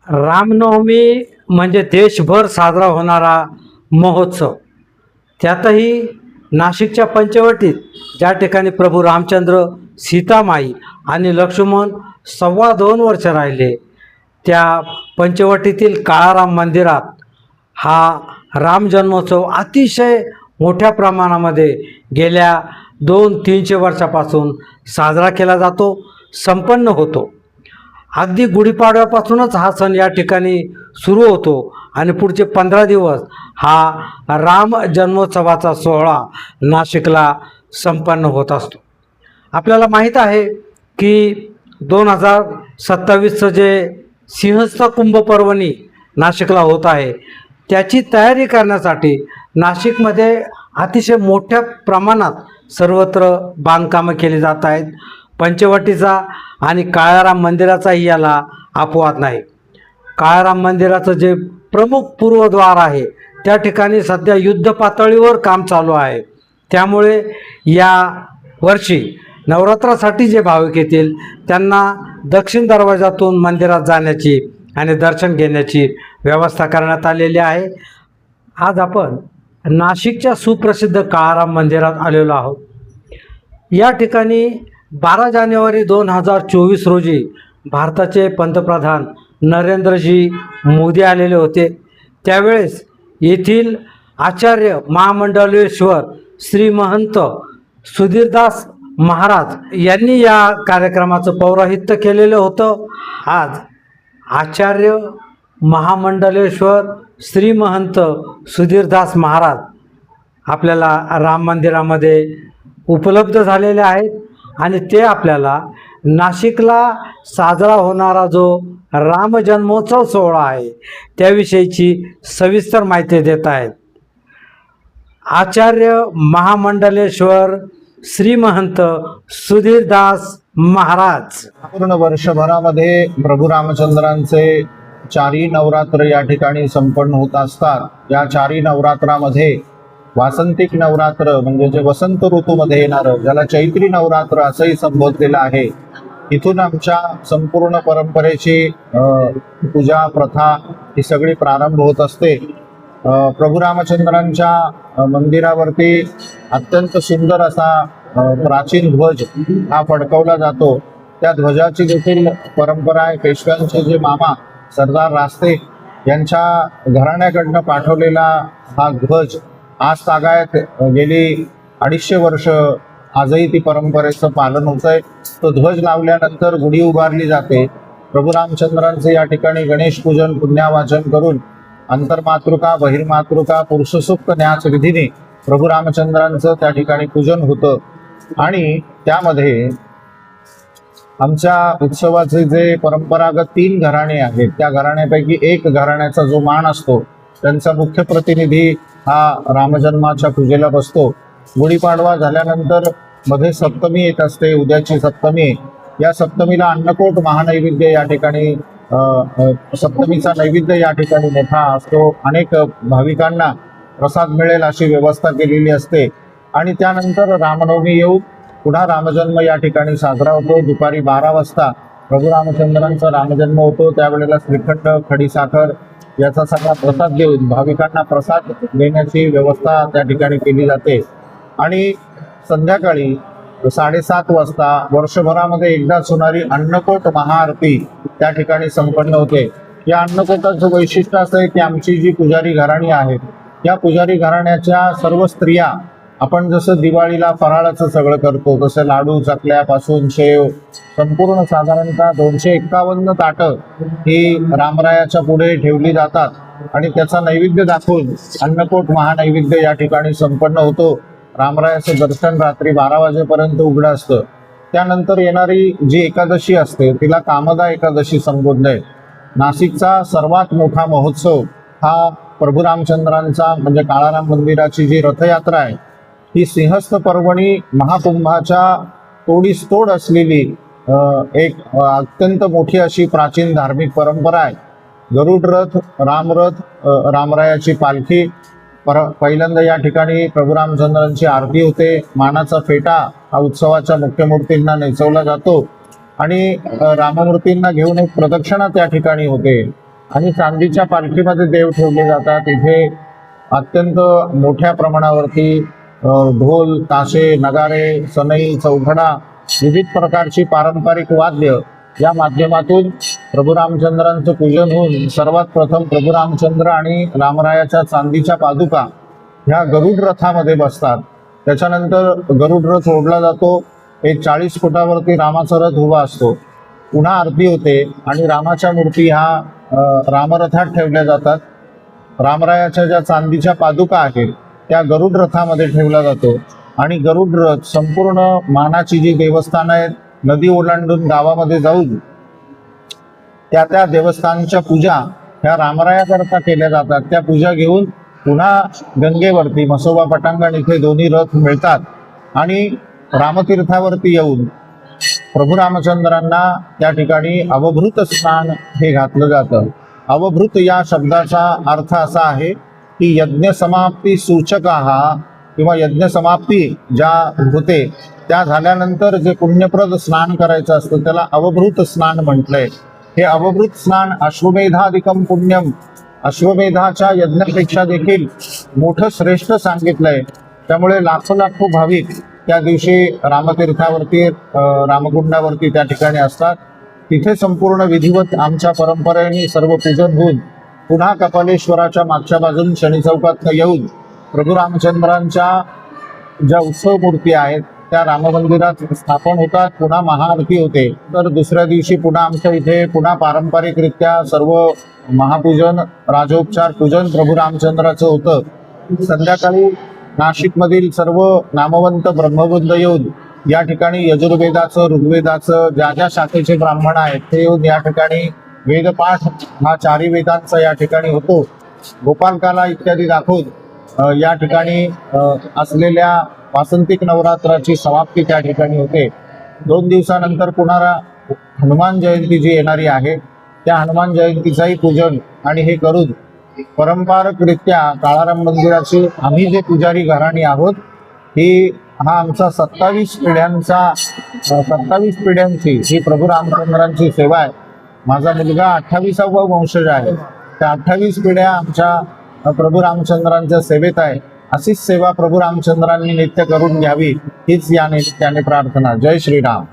रामनवमी म्हणजे देशभर साजरा होणारा महोत्सव. त्यातही नाशिकच्या पंचवटीत ज्या ठिकाणी प्रभू रामचंद्र, सीतामाई आणि लक्ष्मण 2.25 वर्ष राहिले, त्या पंचवटीतील काळाराम मंदिरात हा राम जन्मोत्सव अतिशय मोठ्या प्रमाणामध्ये गेल्या 200-300 वर्षापासून साजरा केला जातो, संपन्न होतो. अगदी गुढीपाडव्यापासूनच हा सण या ठिकाणी सुरू होतो आणि पुढचे 15 दिवस हा राम जन्मोत्सवाचा सोहळा नाशिकला संपन्न होत असतो. आपल्याला माहीत आहे की 2027चं जे सिंहस्थ कुंभपर्वणी नाशिकला होत आहे, त्याची तयारी करण्यासाठी नाशिकमध्ये अतिशय मोठ्या प्रमाणात सर्वत्र बांधकामं केली जात आहेत. पंचवटीचा आणि काळाराम मंदिराचाही याला अपवाद नाही. काळाराम मंदिराचं जे प्रमुख पूर्वद्वार आहे त्या ठिकाणी सध्या युद्ध पातळीवर काम चालू आहे. त्यामुळे या वर्षी नवरात्रासाठी जे भाविक येतील त्यांना दक्षिण दरवाजातून मंदिरात जाण्याची आणि दर्शन घेण्याची व्यवस्था करण्यात आलेली आहे. आज आपण नाशिकच्या सुप्रसिद्ध काळाराम मंदिरात आलेलो आहोत. या ठिकाणी 12 जानेवारी 2024 रोजी भारताचे पंतप्रधान नरेंद्रजी मोदी आलेले होते. त्यावेळेस येथील आचार्य महामंडलेश्वर श्री महंत सुधीरदास महाराज यांनी या कार्यक्रमाचं पौरोहित्य केलेलं होतं. आज आचार्य महामंडलेश्वर श्री महंत सुधीरदास महाराज आपल्याला राम मंदिरामध्ये उपलब्ध झालेले आहेत आणि ते आपल्याला नाशिकला साजरा होणारा जो राम जन्मोत्सव सोहळा आहे त्याविषयीची सविस्तर माहिती देत आहेत. आचार्य महामंडलेश्वर श्री महंत सुधीरदास महाराज. पूर्ण वर्षभरामध्ये प्रभू रामचंद्रांचे 4 नवरात्र या ठिकाणी संपन्न होत असतात. या 4 नवरात्रामध्ये वासंतिक नवरात्र म्हणजे जे वसंत ऋतूमध्ये येणारं, ज्याला चैत्री नवरात्र असंही संबोधलेलं आहे, इथून आमच्या संपूर्ण परंपरेची पूजा प्रथा ही सगळी प्रारंभ होत असते. प्रभू रामचंद्रांच्या मंदिरावरती अत्यंत सुंदर असा प्राचीन ध्वज हा फडकवला जातो. त्या ध्वजाची देखील परंपरा आहे. पेशव्यांचे जे मामा सरदार रास्ते यांच्या घराण्याकडनं पाठवलेला हा ध्वज आज तागायत गेली 250 वर्ष आजही ती परंपरेचं पालन होत आहे. तो ध्वज लावल्यानंतर गुढी उभारली जाते. प्रभू रामचंद्रांचे या ठिकाणी गणेश पूजन पुण्यावाचन करून अंतर्मातृका, बहिर्मातृका, पुरुषसूक्त न्यास विधीने प्रभू रामचंद्रांचं त्या ठिकाणी पूजन होतं. आणि त्यामध्ये आमच्या उत्सवाचे जे परंपरागत 3 घराणे आहेत, त्या घराण्यापैकी एक घराण्याचा जो मान असतो त्यांचा मुख्य प्रतिनिधी हा रामजन्माच्या पूजेला बसतो. गुढीपाडवा झाल्यानंतर मध्ये सप्तमी येत असते, उद्याची सप्तमी. या सप्तमीला अन्नकोट महानैवेद्य या ठिकाणी सप्तमीचा नैवेद्य या ठिकाणी मोठा असतो. अनेक भाविकांना प्रसाद मिळेल अशी व्यवस्था केलेली असते. आणि त्यानंतर रामनवमी येऊ पुन्हा रामजन्म या ठिकाणी साजरा होतो. दुपारी 12 वाजता प्रभू रामचंद्रांचा रामजन्म होतो. त्यावेळेला श्रीखंड, खडीसाखर याचा सगळा प्रसाद देऊन भाविकांना प्रसाद देण्याची व्यवस्था त्या ठिकाणी केली जाते. आणि संध्याकाळी 7:30 वाजता वर्षभरामध्ये एकदाच होणारी अन्नकोट महाआरती त्या ठिकाणी संपन्न होते. या अन्नकोटाचं वैशिष्ट्य असं आहे की आमची जी पुजारी घराणी आहेत, या पुजारी घराण्याच्या सर्व स्त्रिया, आपण जसं दिवाळीला फराळाचं सगळं करतो तसं लाडू, चकल्यापासून शेव, संपूर्ण साधारणतः 251 ताटं ही रामरायाच्या पुढे ठेवली जातात. आणि त्याचा नैवेद्य दाखवून अन्नकोट महानैवेद्य या ठिकाणी संपन्न होतो. रामरायाचं दर्शन रात्री 12 वाजेपर्यंत उघडं असतं. त्यानंतर येणारी जी एकादशी असते तिला कामदा एकादशी संबोधलंय. नाशिकचा सर्वात मोठा महोत्सव हा प्रभू रामचंद्रांचा म्हणजे काळाराम मंदिराची जी रथयात्रा आहे ही सिंहस्थ पर्वणी महाकुंभाच्या तोडीस तोड असलेली एक अत्यंत मोठी अशी प्राचीन धार्मिक परंपरा आहे. गरुड रथ, रामरथ, रामरायाची पालखी पहिल्यांदा या ठिकाणी प्रभू रामचंद्रांची आरती होते. मानाचा फेटा हा उत्सवाच्या मुख्य मूर्तींना नेचवला जातो आणि राममूर्तींना घेऊन एक प्रदक्षिणा त्या ठिकाणी होते. आणि चांदीच्या पालखीमध्ये देव ठेवले जातात. इथे अत्यंत मोठ्या प्रमाणावरती ढोल, ताशे, नगारे, सनई, चौघडा, विविध प्रकारची पारंपरिक वाद्य या माध्यमातून प्रभू रामचंद्रांचं पूजन होऊन सर्वात प्रथम प्रभू रामचंद्र आणि रामरायाच्या चांदीच्या पादुका ह्या गरुड रथामध्ये बसतात. त्याच्यानंतर गरुड रथ ओढला जातो. एक 40 फुटावरती रामाचा रथ उभा असतो. पुन्हा आरती होते आणि रामाच्या मूर्ती ह्या रामरथात ठेवल्या जातात. रामरायाच्या ज्या चांदीच्या पादुका आहेत त्या गरुड रथामध्ये ठेवला जातो आणि गरुड रथ संपूर्ण मानाची जी देवस्थानं आहेत नदी ओलांडून गावामध्ये जाऊन त्या देवस्थानच्या पूजा ह्या रामरायाकरता केल्या जातात. त्या पूजा घेऊन पुन्हा गंगेवरती म्हसोबा पटांगण इथे दोन्ही रथ मिळतात आणि रामतीर्थावरती येऊन प्रभू रामचंद्रांना त्या ठिकाणी अवभृत स्नान हे घातलं जातं. अवभृत या शब्दाचा अर्थ असा आहे की यज्ञ समाप्ती सूचक हा किंवा यज्ञ समाप्ती ज्या होते त्या झाल्यानंतर जे पुण्यप्रद स्नान करायचं असतं त्याला अवभृत स्नान म्हटलंय. हे अवभृत स्नान अश्वमेधाधिकम पुण्यम, अश्वमेधाच्या यज्ञापेक्षा देखील मोठं श्रेष्ठ सांगितलंय. त्यामुळे लाखो लाखो भाविक त्या दिवशी रामतीर्थावरती रामकुंडावरती त्या ठिकाणी असतात. तिथे संपूर्ण विधिवत आमच्या परंपरेने सर्व पूजन होऊन पुन्हा कपालेश्वराच्या मागच्या बाजून शनी चौकात येऊन प्रभू रामचंद्रांच्या ज्या उत्सव मूर्ती आहेत त्या राममंदिरात स्थापन होतात. पुन्हा महाआरती होते. तर दुसऱ्या दिवशी पुन्हा आमच्या इथे पुन्हा पारंपरिकरित्या सर्व महापूजन, राजोपचार पूजन प्रभू रामचंद्राचं होतं. संध्याकाळी नाशिकमधील सर्व नामवंत ब्रह्मवृंद येऊन या ठिकाणी यजुर्वेदाचं, ऋग्वेदाचं ज्या ज्या शाखेचे ब्राह्मण आहेत ते येऊन या ठिकाणी वेदपाठ हा 4 वेदांचा या ठिकाणी होतो. गोपालकाला इत्यादी दाखवून या ठिकाणी असलेल्या वासंतिक नवरात्राची समाप्ती त्या ठिकाणी होते. 2 दिवसानंतर पुन्हा हनुमान जयंती जी येणारी आहे त्या हनुमान जयंतीचाही पूजन आणि हे करून परंपरागतरित्या काळाराम मंदिराची आम्ही जे पुजारी घराणी आहोत हा आमचा 27 पिढ्यांची ही प्रभू रामचंद्रांची सेवा आहे. माझा मुलगा 28वा वंशज आहे. त्या 28 पिढ्या आमच्या प्रभू रामचंद्रांच्या सेवेत आहे. अशीच सेवा प्रभू रामचंद्रांनी नित्य करून घ्यावी हीच या निमित्ताने प्रार्थना. जय श्रीराम.